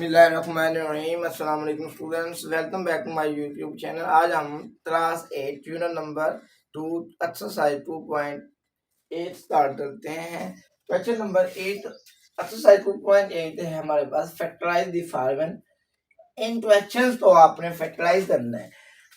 बिस्मिल्लाहिर्रहमानिर्रहीम। अस्सलाम वालेकुम students, welcome back to my YouTube channel. आज हम class 8 unit number 2 exercise 2.8 start करते हैं। क्वेश्चन नंबर 8 एक्सरसाइज 2.8 है हमारे पास, फैक्टराइज द फॉलोइंग। इन क्वेश्चंस को आपने फैक्टराइज करना है।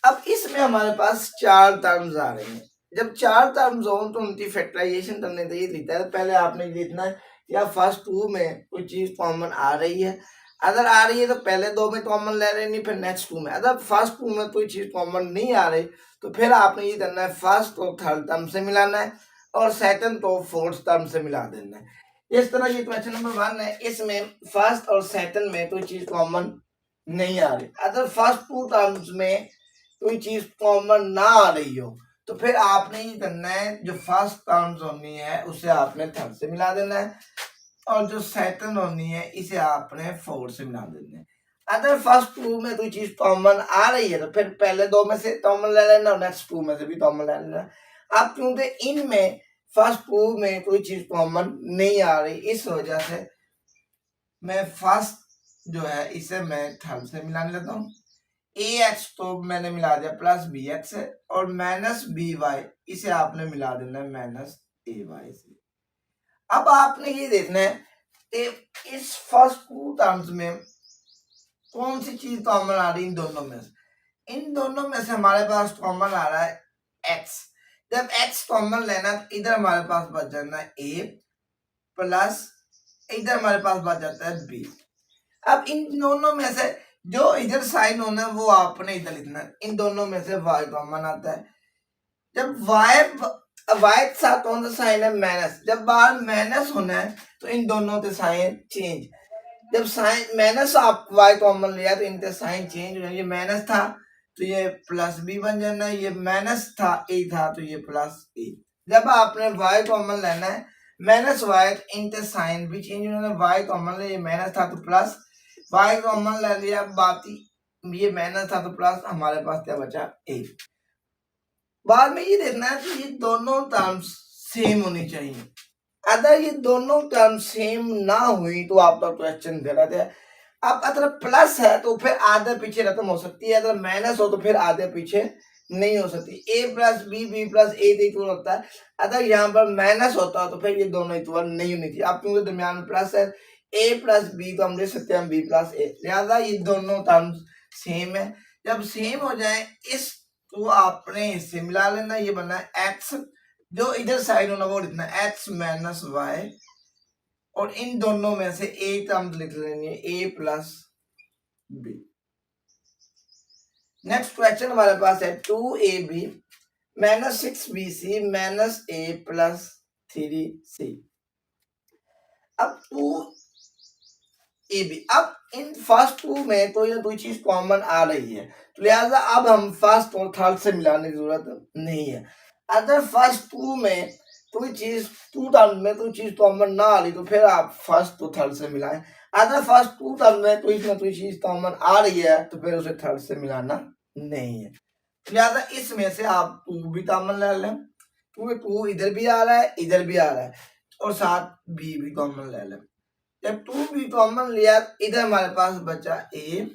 अब इसमें हमारे पास चार टर्म्स आ रहे हैं। जब चार टर्म्स हो तो उनकी फैक्टराइजेशन करने के लिए लिखता है, पहले आपने लिखना है या फर्स्ट टू में कोई चीज कॉमन आ रही है। अगर आ रही है तो पहले दो में कॉमन ले लेनी, फिर नेक्स्ट टू में। अगर फर्स्ट टू में कोई चीज कॉमन नहीं आ रही तो फिर आपने ये करना है, फर्स्ट और थर्ड टर्म से मिलाना है और सेकंड तो फोर्थ टर्म से मिला देना है। इस तरह ये क्वेश्चन नंबर 1 है, इसमें फर्स्ट और सेकंड में कोई चीज कॉमन नहीं आ रही। अगर फर्स्ट टू टर्म्स में कोई चीज कॉमन ना आ रही हो तो फिर आपने ये करना है, जो फर्स्ट टर्म्स होनी है उसे आपने थर्ड से मिला देना है और जो सेकंड होनी है इसे आपने फोर्थ से मिला देना है। अगर फर्स्ट टू में कोई चीज कॉमन आ रही है तो फिर पहले दो में से कॉमन ले लेना और नेक्स्ट टू में से भी कॉमन ले लेना। अब क्योंकि इनमें फर्स्ट टू में कोई चीज कॉमन नहीं आ रही, इस वजह से मैं फर्स्ट जो है इसे मैं थर्ड से मिलाने लेता हूँ। ए एक्स तो मैंने मिला दिया प्लस बी एक्स है और माइनस बी वाई इसे आपने मिला देना है माइनस ए वाई से। अब आपने ये देखना है कि इस फर्स्ट टू टर्म्स में कौन सी चीज कॉमन आ रही है इन दोनों में से। इन दोनों में से हमारे पास कॉमन आ रहा है एक्स। जब एक्स कॉमन लेना तो इधर हमारे पास बच जाना है ए प्लस इधर हमारे पास बच जाता है बी। अब इन दोनों में से जो इधर साइन होना है वो आपने इधर लिखना है। इन दोनों में से y कॉमन आता है। जब y के साथ कौन सा साइन है, माइनस। जब बाहर माइनस होना है तो इन दोनों के साइन चेंज। जब साइन माइनस आप y कॉमन लिया तो इनके साइन चेंज हो जाए। ये माइनस था तो ये प्लस बी बन जाना है, ये माइनस था ए था तो ये प्लस ए। जब आपने y कॉमन लेना है माइनस वाई, इनके साइन भी चेंज हो जाना है। y कॉमन ले, ये माइनस था तो प्लस, y कॉमन ले लिया, बाकी ये माइनस था तो प्लस, हमारे पास क्या बचा ए। बाद में ये देखना है कि ये दोनों टर्म्स सेम होनी चाहिए। अगर ये दोनों टर्म सेम ना हुई तो आपका क्वेश्चन गलत है। अब अगर प्लस है तो फिर आधे पीछे रकम हो सकती है, अगर माइनस हो तो फिर आधे पीछे नहीं हो सकती। ए प्लस बी प्लस ए इक्वल होता है। अगर यहाँ पर माइनस होता है तो फिर ये दोनों इक्वल नहीं होनी चाहिए। अब क्योंकि दरमियान में प्लस है, ए प्लस बी तो हम ले सकते हैं बी प्लस ए, लिहाजा ये दोनों टर्म्स सेम है। जब सेम हो जाए इस तो आपने इससे मिला लेना, ये बना है एक्स, जो इधर साइड होना वो लिखना है एक्स माइनस वाई और इन दोनों में से एक टर्म लिख लेंगे ए प्लस बी। नेक्स्ट क्वेश्चन हमारे पास है 2ab माइनस 6bc माइनस ए प्लस 3c। अब 2ab, अब इन फर्स्ट टू में कोई ना कोई चीज कॉमन आ रही है तो लिहाजा अब हम फर्स्ट और थर्ड से मिलाने की जरूरत नहीं है। अगर फर्स्ट टू में कोई चीज टू टर्म में कोई चीज कॉमन ना आ रही तो फिर आप फर्स्ट तो थर्ड से मिलाएं। अगर फर्स्ट टू टर्म में कोई ना कोई चीज कॉमन आ रही है तो फिर उसे थर्ड से मिलाना नहीं है। लिहाजा इसमें से आप टू भी कॉमन ले लें, क्योंकि टू इधर भी आ रहा है इधर भी आ रहा है, और साथ बी भी कॉमन ले लें। जब टू भी कॉमन लिया इधर हमारे पास बचा ए।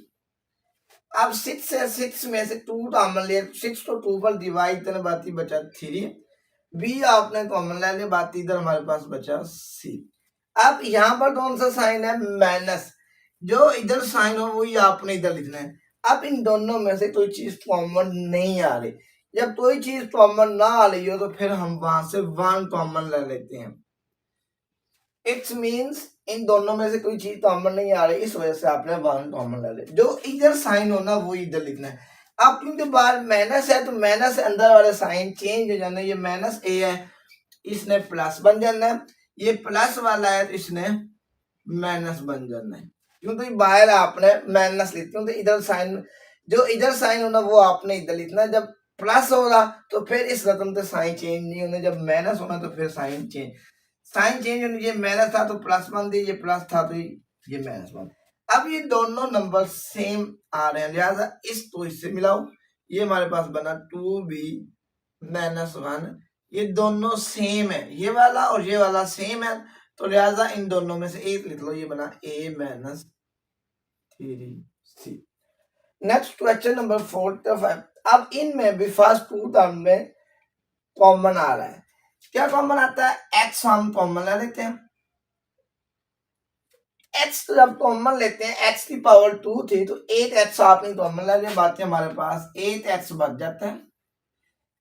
अब 6 में से टू कॉमन लिया, 6 को 2 पर डिवाइड करने बाकी बचा 3। बी आपने कॉमन ले लिया, बाकी इधर हमारे पास बचा सी। अब यहाँ पर कौन सा साइन है, माइनस। जो इधर साइन हो वही आपने इधर लिखना है। अब इन दोनों में से कोई चीज कॉमन नहीं आ रही। जब कोई चीज कॉमन ना आ रही हो तो फिर हम वहां से वन कॉमन ले लेते हैं। इट्स मीन्स इन दोनों में से कोई चीज कॉमन नहीं आ रही, इस वजह से आपने वन कॉमन ले लिया। जो इधर साइन होना वो इधर लिखना है। अब क्योंकि बाहर माइनस है तो माइनस अंदर वाले साइन चेंज हो जाना है। ये माइनस ए है, इसने प्लस बन जाना है। ये प्लस वाला है तो इसने माइनस बन जाना है, क्योंकि बाहर आपने माइनस लिखते हो तो इधर साइन, जो इधर साइन होना वो आपने इधर लिखना है। जब प्लस होगा तो फिर इस रकम से साइन चेंज नहीं होने, जब माइनस होना तो फिर साइन चेंज होने। ये माइनस था तो प्लस बन दिया, ये प्लस था तो ये माइनस बन। अब ये दोनों नंबर सेम आ रहे हैं, लिहाजा इस तो इससे मिलाओ। ये हमारे पास बना 2b माइनस 1, ये दोनों सेम है, ये वाला और ये वाला सेम है तो लिहाजा इन दोनों में से एक लिख लो, ये बना a minus 3C। Next question number 45। अब इनमें भी फर्स्ट टू टर्म में कॉमन आ रहा है। क्या कॉमन आता है? x हम कॉमन ले लेते हैं। x जब कॉमन लेते हैं, x की पावर 2 थी तो 8x आपने कॉमन ले लिया, बाकी हमारे पास 8x बच जाता है।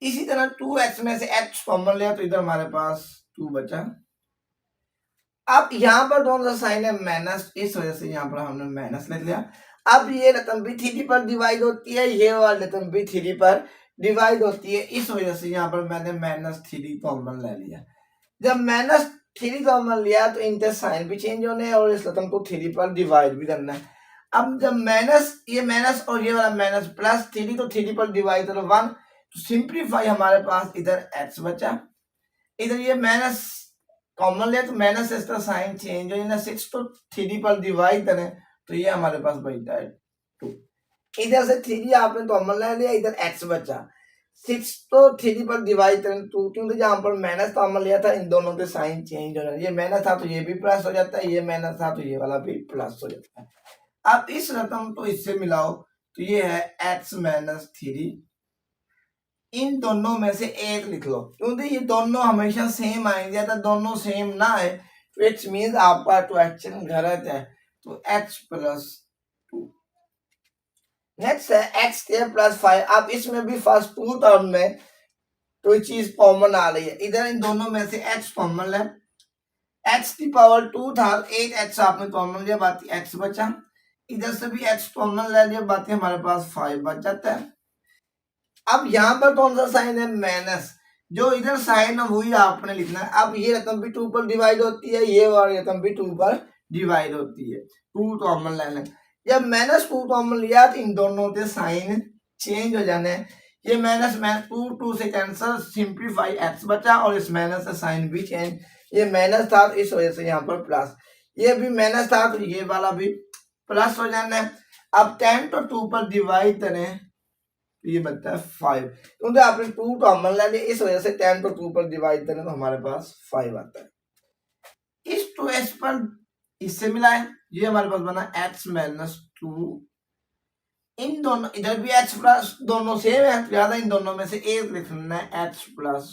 इसी तरह 2x में से x कॉमन लिया तो इधर हमारे पास 2 बचा। अब यहाँ पर दोनों सा साइन है माइनस, इस वजह से यहाँ पर हमने माइनस लिख लिया। अब ये रकम भी 3 पर डिवाइड होती है, ये वाली रकम भी 3 पर डिवाइड होती है, इस वजह से यहाँ पर मैंने -3 कॉमन ले लिया। जब -3 कॉमन लिया तो इनके साइन भी चेंज होने हैं और इस रकम को 3 पर डिवाइड भी करना है। अब जब ये माइनस और ये वाला माइनस प्लस 3 तो 3 पर डिवाइड करो 1, तो सिंप्लीफाई हमारे पास इधर x बचा, इधर ये माइनस कॉमन लिया तो माइनस से इसका साइन चेंज हो जाना। 6 तो 3 पर डिवाइड करें तो ये हमारे पास बचता है 2। इधर से 3 आपने कॉमन ले लिया, इधर x बचा। 6 तो 3 पर डिवाइड करें 2, क्योंकि जहां पर माइनस कॉमन लिया था इन दोनों के साइन चेंज हो जाए। ये माइनस था तो ये भी प्लस हो जाता है, ये माइनस था तो ये वाला भी प्लस हो जाता है। अब इस रकम को इससे मिलाओ तो ये है x -3। इन दोनों में से एक लिख लो, क्योंकि ये दोनों हमेशा सेम आएंगे। अगर दोनों सेम ना आए तो इट मींस आपका क्वेश्चन गलत है। तो x +2। नेक्स्ट है x² + 5। अब इसमें भी फर्स्ट टू टर्म में कोई चीज कॉमन आ रही है। इधर इन दोनों में से x कॉमन है, x की पावर 2 था, 8x आपने कॉमन लिया, बाकी x बचा। इधर से भी x कॉमन ले लिया, बाकी हमारे पास 5 बच जाता है। अब यहाँ पर कौन सा साइन है? माइनस। जो इधर साइन है वही आपने लिखना है। अब ये रकम भी 2 पर डिवाइड होती है, ये वाली रकम भी 2 पर डिवाइड होती है। 2 कॉमन लेना। जब -2 कॉमन लिया तो इन दोनों के साइन चेंज हो जाने। ये माइनस 2 से कैंसिल, सिंप्लीफाई x बचा और इस माइनस से साइन भी चेंज। ये माइनस था तो इस वजह से यहाँ पर प्लस, ये भी माइनस था तो ये वाला भी प्लस हो जाना है। अब 10 तो 2 पर डिवाइड करें तो ये बनता है 5, क्योंकि आपने 2 कॉमन ले लिया, इस वजह से 10 को 2 पर डिवाइड करें तो हमारे पास 5 आता है। इस 2s पर इससे मिला है, ये हमारे पास बना x -2। इन दोनों, इधर भी x प्लस, दोनों सेम है, ज्यादा इन दोनों में से एक लिखना है, x +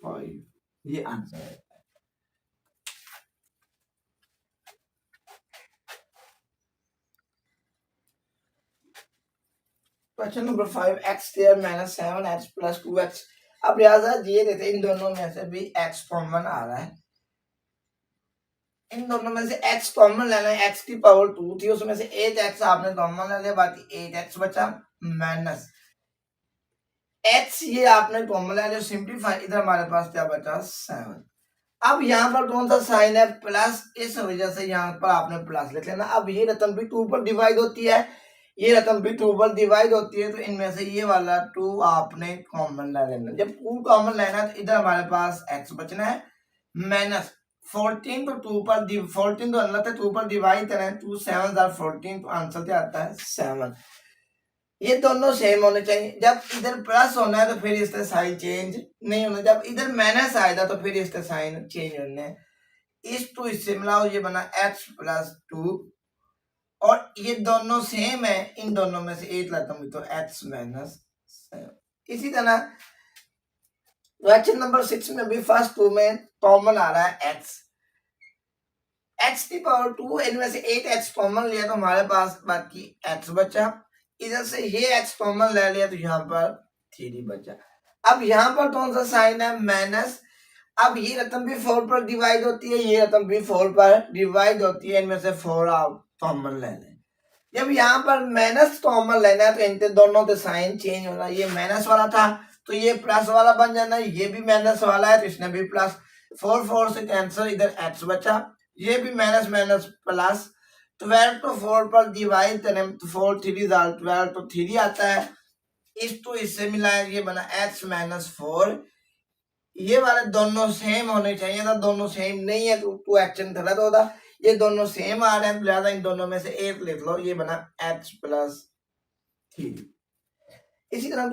5। ये आंसर है। Question number 5, x² - 7x + 2x। अब लिहाजा ये देते इन दोनों में से भी x कॉमन आ रहा है। इन दोनों में से x कॉमन लेना है, x की पावर 2 थी, उसमें से 8x आपने कॉमन ले लिया, बाकी 8x बचा माइनस x, ये आपने कॉमन ले लिया, सिंप्लीफाई, इधर हमारे पास क्या बचा 7। अब यहाँ पर कौन सा साइन है? प्लस, इस वजह से यहाँ पर आपने प्लस लिख लेना। अब ये रकम भी 2 पर डिवाइड होती है, ये रकम भी 2 पर डिवाइड होती है, तो इनमें से ये वाला 2 आपने कॉमन ले लेना। जब 2 कॉमन लेना है तो इधर हमारे पास x बचना है माइनस 14 तो 2 पर 14 तो अलग है, 2 पर डिवाइड करें 2 7 are 14, तो आंसर क्या आता है 7। ये दोनों सेम होने चाहिए। जब इधर प्लस होना है तो फिर इसका साइन चेंज नहीं होना, जब इधर माइनस आएगा तो फिर इसका साइन चेंज होने हैं। इस 2 इससे मिलाओ, ये बना x + 2 और ये दोनों सेम है, इन दोनों में से एक रकम तो x -7। इसी तरह क्वेश्चन नंबर 6 में भी फर्स्ट 2 में कॉमन आ रहा है x की पावर 2, इनमें से 8x कॉमन लिया तो हमारे पास बाकी x बचा। इधर से ये x कॉमन ले लिया तो यहाँ पर 3 बचा। अब यहाँ पर कौन सा साइन है? माइनस। अब ये रकम भी 4 पर डिवाइड होती है, ये रकम भी 4 पर डिवाइड होती है, इनमें से 4 आप कॉमन ले लें। जब यहाँ पर माइनस कॉमन लेना है तो इनके दोनों के साइन चेंज होना। ये माइनस वाला था तो ये प्लस वाला बन जाना, ये भी माइनस वाला है तो इसने भी प्लस। 4 से कैंसिल, इधर x बचा, ये भी माइनस माइनस प्लस। 12 तो 4 पर डिवाइड करें तो 4 3 12 तो 3 आता है। इस तो इससे मिला है, ये बना x -4। ये वाले दोनों सेम होने चाहिए था, दोनों सेम नहीं है तो क्वेश्चन गलत होता। ये दोनों सेम आ रहे हैं, लिहाजा इन दोनों में से एक लिख लो, ये बना x + 3। इसी तरह